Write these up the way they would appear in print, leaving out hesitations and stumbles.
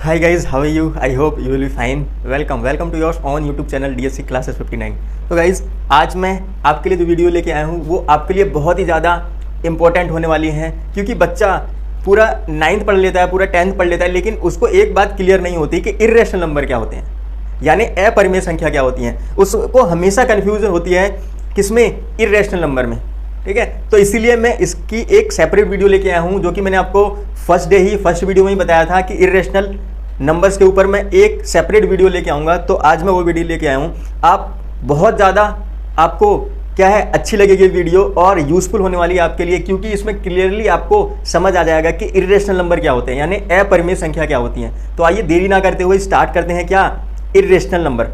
Hi guys, how are you? I hope you will be fine. Welcome to your own YouTube channel DSC Classes 59. तो guys आज मैं आपके लिए जो video लेके आया हूँ वो आपके लिए बहुत ही ज़्यादा इम्पोर्टेंट होने वाली है, क्योंकि बच्चा पूरा 9th पढ़ लेता है, पूरा 10th पढ़ लेता है, लेकिन उसको एक बात क्लियर नहीं होती कि इर्रेशनल नंबर क्या होते हैं, यानी अपरिमेय संख्या क्या होती हैं। उसको हमेशा कन्फ्यूजन होती है किसमें, इर्रेशनल नंबर में। ठीक है, तो इसीलिए मैं इसकी एक सेपरेट वीडियो लेके आया हूँ, जो कि मैंने आपको फर्स्ट वीडियो में ही बताया था कि इर्रेशनल नंबर्स के ऊपर मैं एक सेपरेट वीडियो लेके आऊँगा। तो आज मैं वो वीडियो लेके आया हूँ। आप बहुत ज़्यादा आपको क्या है अच्छी लगेगी वीडियो और यूज़फुल होने वाली है आपके लिए, क्योंकि इसमें क्लियरली आपको समझ आ जाएगा कि इर्रेशनल नंबर क्या होते हैं, यानी अपरिमेय संख्या क्या होती हैं। तो आइए देरी ना करते हुए स्टार्ट करते हैं क्या, इर्रेशनल नंबर।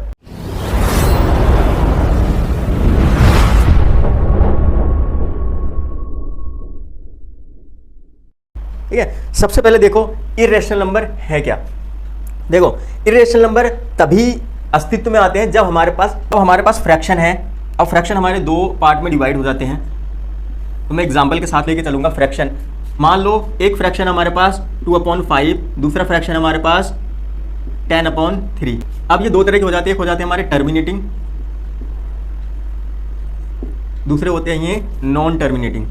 ठीक है, सबसे पहले देखो इर्रेशनल नंबर है क्या। देखो, इर्रेशनल नंबर तभी अस्तित्व में आते हैं जब हमारे पास फ्रैक्शन है। अब फ्रैक्शन हमारे दो पार्ट में डिवाइड हो जाते हैं। तो मैं एग्जांपल के साथ लेके चलूंगा। फ्रैक्शन मान लो, एक फ्रैक्शन हमारे पास 2/5, दूसरा फ्रैक्शन हमारे पास 10/3। अब ये दो तरह के हो जाते हैं, एक हो जाते हैं हमारे टर्मिनेटिंग, दूसरे होते हैं ये नॉन टर्मिनेटिंग।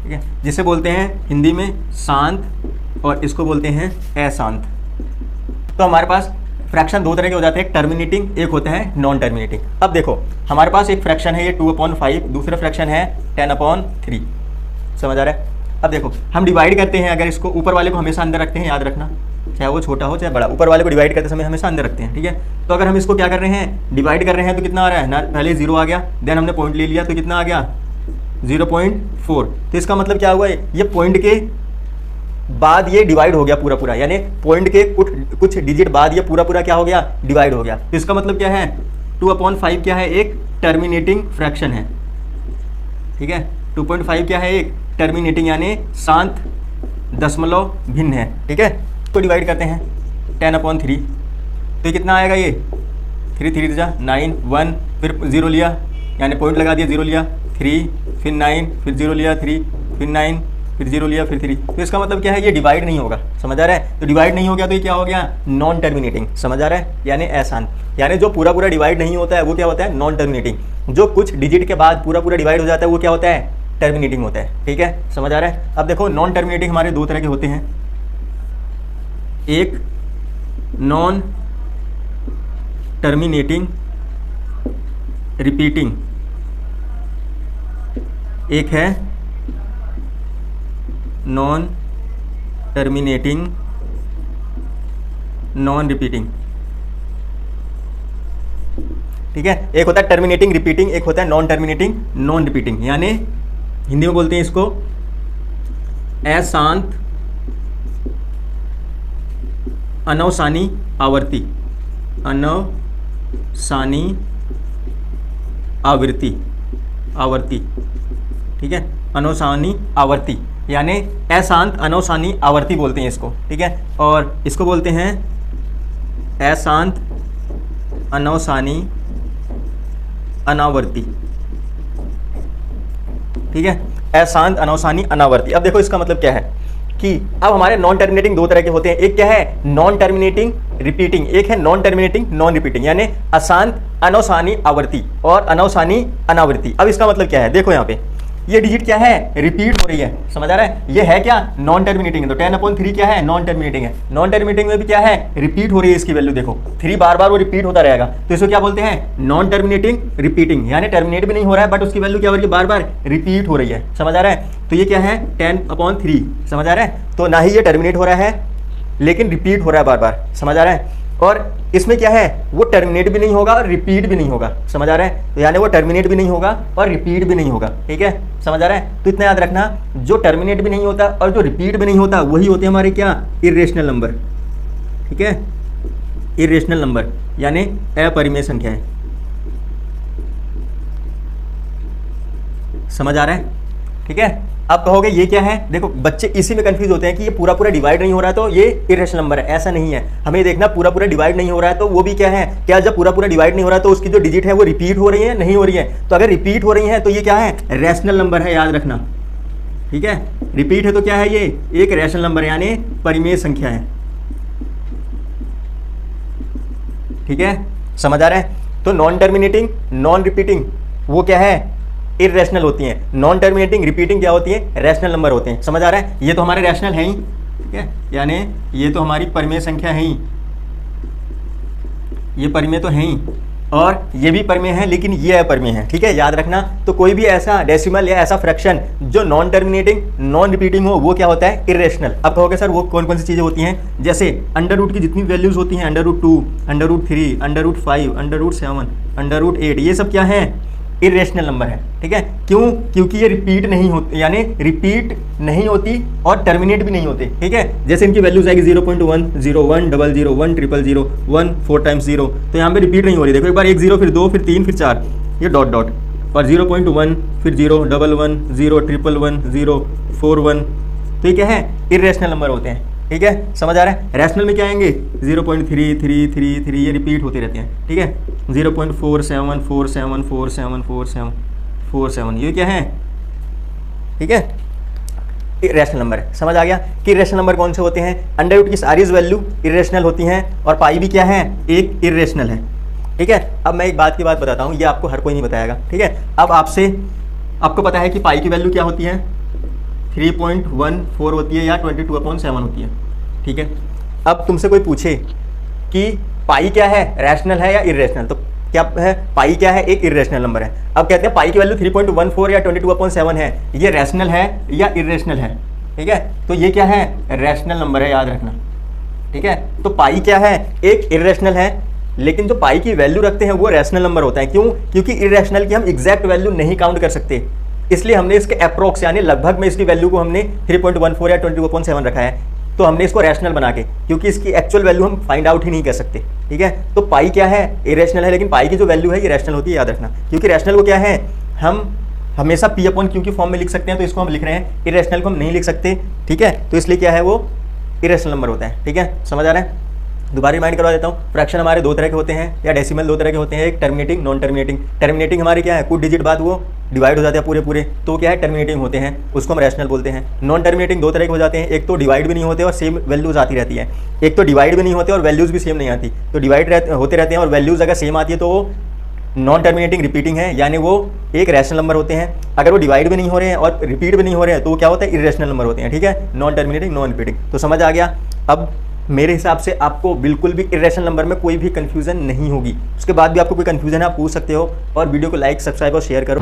ठीक है, जिसे बोलते हैं हिंदी में शांत और इसको बोलते हैं अशांत। तो हमारे पास फ्रैक्शन दो तरह के हो जाते हैं, एक टर्मिनेटिंग, एक होता है नॉन टर्मिनेटिंग। अब देखो, हमारे पास एक फ्रैक्शन है ये 2/5, दूसरा फ्रैक्शन है 10/3। समझ आ रहा है। अब देखो, हम डिवाइड करते हैं, अगर इसको ऊपर वाले को हमेशा अंदर रखते हैं, याद रखना, चाहे वो छोटा हो चाहे बड़ा, ऊपर वाले को डिवाइड करते समय हमेशा अंदर रखते हैं। ठीक है, तो अगर हम इसको क्या कर रहे हैं, डिवाइड कर रहे हैं, तो कितना आ रहा है ना, पहले 0 आ गया, देन हमने पॉइंट ले लिया तो कितना आ गया 0.4। तो इसका मतलब क्या हुआ, ये पॉइंट के बाद ये डिवाइड हो गया पूरा, यानी पॉइंट के कुछ डिजिट बाद ये पूरा क्या हो गया, डिवाइड हो गया। तो इसका मतलब क्या है, 2/5 क्या है, एक टर्मिनेटिंग फ्रैक्शन है। ठीक है, 2.5 क्या है, एक टर्मिनेटिंग यानी शांत दशमलव भिन्न है। ठीक है, तो डिवाइड करते हैं 10/3, तो ये कितना आएगा, ये 3 जा 9, 1 फिर 0 लिया, यानी पॉइंट लगा दिया, 0 लिया, 3 फिर 9 फिर 0 लिया, 3 फिर 9 फिर 0 लिया, फिर 3। तो इसका मतलब क्या है, ये डिवाइड नहीं होगा। समझ आ रहा है। तो डिवाइड नहीं हो गया तो ये क्या हो गया, नॉन टर्मिनेटिंग। समझ आ रहा है, यानी अशांत, यानी जो पूरा डिवाइड नहीं होता है वो क्या होता है, नॉन टर्मिनेटिंग। जो कुछ डिजिट के बाद पूरा डिवाइड हो जाता है वो क्या होता है, टर्मिनेटिंग होता है। ठीक है, समझ आ रहा है। अब देखो, नॉन टर्मिनेटिंग हमारे दो तरह के होते हैं, एक नॉन टर्मिनेटिंग रिपीटिंग, एक है नॉन टर्मिनेटिंग नॉन रिपीटिंग। ठीक है, एक होता है टर्मिनेटिंग रिपीटिंग, एक होता है नॉन टर्मिनेटिंग नॉन रिपीटिंग, यानी हिंदी में बोलते हैं इसको अशांत अनवसानी आवर्ती, अनवसानी आवर्ती। ठीक है, अनवसानी आवर्ती यानी अशांत अनवसानी आवर्ती बोलते हैं इसको। ठीक है, और इसको बोलते हैं अशांत अनवसानी अनावर्ती। ठीक है, अशांत अनवसानी अनावर्ती। अब देखो, इसका मतलब क्या है कि अब हमारे नॉन टर्मिनेटिंग दो तरह के होते हैं, एक क्या है नॉन टर्मिनेटिंग रिपीटिंग, एक है नॉन टर्मिनेटिंग नॉन रिपीटिंग, यानी अशांत अनवसानी आवर्ती और अनवसानी अनावर्ती। अब इसका मतलब क्या है, देखो यहाँ पे ये डिजिट क्या है, रिपीट हो रही है। समझ आ रहा है, ये है क्या, नॉन टर्मिनेटिंग है। तो 10/3 क्या है, नॉन टर्मिनेटिंग है। नॉन टर्मिनेटिंग में भी क्या है, रिपीट हो रही है इसकी वैल्यू। देखो 3 बार वो रिपीट होता रहेगा, तो इसको क्या बोलते हैं, नॉन टर्मिनेटिंग रिपीटिंग, यानी टर्मिनेट भी नहीं हो रहा है बट उसकी वैल्यू क्या हो रही है, बार रिपीट हो रही है। समझ आ रहा है। तो ये क्या है 10/3। समझ आ रहा है, तो ना ही ये टर्मिनेट हो रहा है लेकिन रिपीट हो रहा है बार। समझ आ रहा है, और इसमें क्या है, वो टर्मिनेट भी नहीं होगा और रिपीट भी नहीं होगा। समझ आ रहा है, तो यानी वो टर्मिनेट भी नहीं होगा और रिपीट भी नहीं होगा। ठीक है, समझ आ रहा है। तो इतना याद रखना, जो टर्मिनेट भी नहीं होता और जो रिपीट भी नहीं होता वही होते हैं हमारे क्या, इर्रेशनल नंबर। ठीक है, इर्रेशनल नंबर यानी अपरिमेय संख्या है। समझ आ रहा है। ठीक है, आप कहोगे ये क्या है, देखो बच्चे इसी में कंफ्यूज होते हैं कि ये पूरा डिवाइड नहीं हो रहा है तो ये इरेशनल नंबर है। ऐसा नहीं है, हमें देखना पूरा डिवाइड नहीं हो रहा है तो वो भी क्या है, क्या जब पूरा डिवाइड नहीं हो रहा है तो उसकी जो डिजिट है वो रिपीट हो रही है, नहीं हो रही है। तो अगर रिपीट हो रही है तो ये क्या है, रैशनल नंबर है, याद रखना। ठीक है, रिपीट है तो क्या है, ये एक रैशनल नंबर यानी परिमेय संख्या है। ठीक है, समझ आ रहा है। तो नॉन टर्मिनेटिंग, नॉन रिपीटिंग वो क्या है, इररेशनल होती हैं। नॉन टर्मिनेटिंग, रिपीटिंग क्या होती है, रैशनल नंबर होते हैं। समझ आ रहा है, ये तो हमारे रैशनल है ही, ठीक है, यानी ये तो हमारी परिमेय संख्या है ही, ये परिमेय तो है ही, और ये भी परिमेय है, लेकिन ये अपरिमेय है। ठीक है, याद रखना। तो कोई भी ऐसा डेसिमल या ऐसा फ्रैक्शन जो नॉन टर्मिनेटिंग, नॉन रिपीटिंग हो, वो क्या होता है, इररेशनल। अब कहोगे सर वो कौन कौन सी चीज़ें होती हैं, जैसे अंडर रूट की जितनी वैल्यूज होती हैं, under root 2, under root 3, under root 5, under root 7, under root 8, ये सब क्या है, इरेशनल नंबर है। ठीक है, क्यों, क्योंकि ये रिपीट नहीं होती, यानी रिपीट नहीं होती और टर्मिनेट भी नहीं होते। ठीक है, जैसे इनकी वैल्यूज आएगी 0.1, 0, 1, 0, 1, 0, 1, 4 टाइम्स 0, तो यहाँ पे रिपीट नहीं हो रही। देखो एक बार 1 0, फिर 2, फिर 3, फिर 4, ये डॉट डॉट, और 0.1, फिर 0, 1, 1, 0, 1, 1, 0, 4, 1, तो ये क्या है, इरेशनल नंबर होते हैं। ठीक है, समझ आ रहा है। रैशनल में क्या आएंगे, 0.3333, ये रिपीट होते रहते हैं। ठीक है, 0.4747474747, ये क्या है, ठीक है, इरेशनल नंबर है। समझ आ गया कि इरेशनल नंबर कौन से होते हैं, अंडर रूट की सारी वैल्यू इरेशनल होती हैं, और पाई भी क्या है, एक इरेशनल है। ठीक है, अब मैं एक बात की बात बताता हूँ, ये आपको हर कोई नहीं बताएगा। ठीक है, अब आपको पता है कि पाई की वैल्यू क्या होती है, 3.14 होती है या 22/7 होती है। ठीक है, अब तुमसे कोई पूछे कि पाई क्या है, रैशनल है या इरेशनल, तो क्या है, पाई क्या है, एक इरेशनल नंबर है। अब कहते हैं पाई की वैल्यू 3.14 या 22/7 है, ये रैशनल है या इरेशनल है। ठीक है, तो ये क्या है, रैशनल नंबर है, याद रखना। ठीक है, तो पाई क्या है, एक इरेशनल है, लेकिन जो पाई की वैल्यू रखते हैं वो रैशनल नंबर होता है। क्यों, क्योंकि इरेशनल की हम एग्जैक्ट वैल्यू नहीं काउंट कर सकते, इसलिए हमने इसके अप्रोक्स यानी लगभग में इसकी वैल्यू को हमने 3.14 या 22/7 रखा है। तो हमने इसको रैशनल बना के, क्योंकि इसकी एक्चुअल वैल्यू हम फाइंड आउट ही नहीं कर सकते। ठीक है, तो पाई क्या है, इरेशनल है, लेकिन पाई की जो वैल्यू है ये रैशनल होती है, याद रखना। क्योंकि रैशनल को क्या है, हम हमेशा P/Q की फॉर्म में लिख सकते हैं, तो इसको हम लिख रहे हैं, इरेशनल को हम नहीं लिख सकते। ठीक है, तो इसलिए क्या है, वो इरेशनल नंबर होता है। ठीक है, समझ आ रहा है। दोबारा रिमाइंड करवा देता हूँ, फ्रैक्शन हमारे दो तरह के होते हैं, या डेसिमल दो तरह के होते हैं, एक टर्मिनेटिंग, नॉन टर्मिनेटिंग। टर्मिनेटिंग हमारे क्या है, कुछ डिजिट बाद वो डिवाइड हो जाते हैं पूरे पूरे, तो क्या है, टर्मिनेटिंग होते हैं, उसको हम रैशनल बोलते हैं। नॉन टर्मिनेटिंग दो तरह के हो जाते हैं, एक तो डिवाइड भी नहीं होते और सेम वैल्यूज आती रहती है, एक तो डिवाइड भी नहीं होते और वैल्यूज भी सेम नहीं आती। तो डिवाइड होते रहते हैं और वैल्यूज अगर सेम आती है तो वो नॉन टर्मिनेटिंग रिपीटिंग है, यानी वो एक रैशनल नंबर होते हैं। अगर वो डिवाइड भी नहीं हो रहे हैं और रिपीट भी नहीं हो रहे हैं तो वो क्या होता है, इरेशनल नंबर होते हैं। ठीक है, नॉन टर्मिनेटिंग, नॉन रिपीटिंग। तो समझ आ गया। अब मेरे हिसाब से आपको बिल्कुल भी इरेशनल नंबर में कोई भी कंफ्यूजन नहीं होगी। उसके बाद भी आपको कोई कंफ्यूजन है आप पूछ सकते हो, और वीडियो को लाइक, सब्सक्राइब और शेयर करो।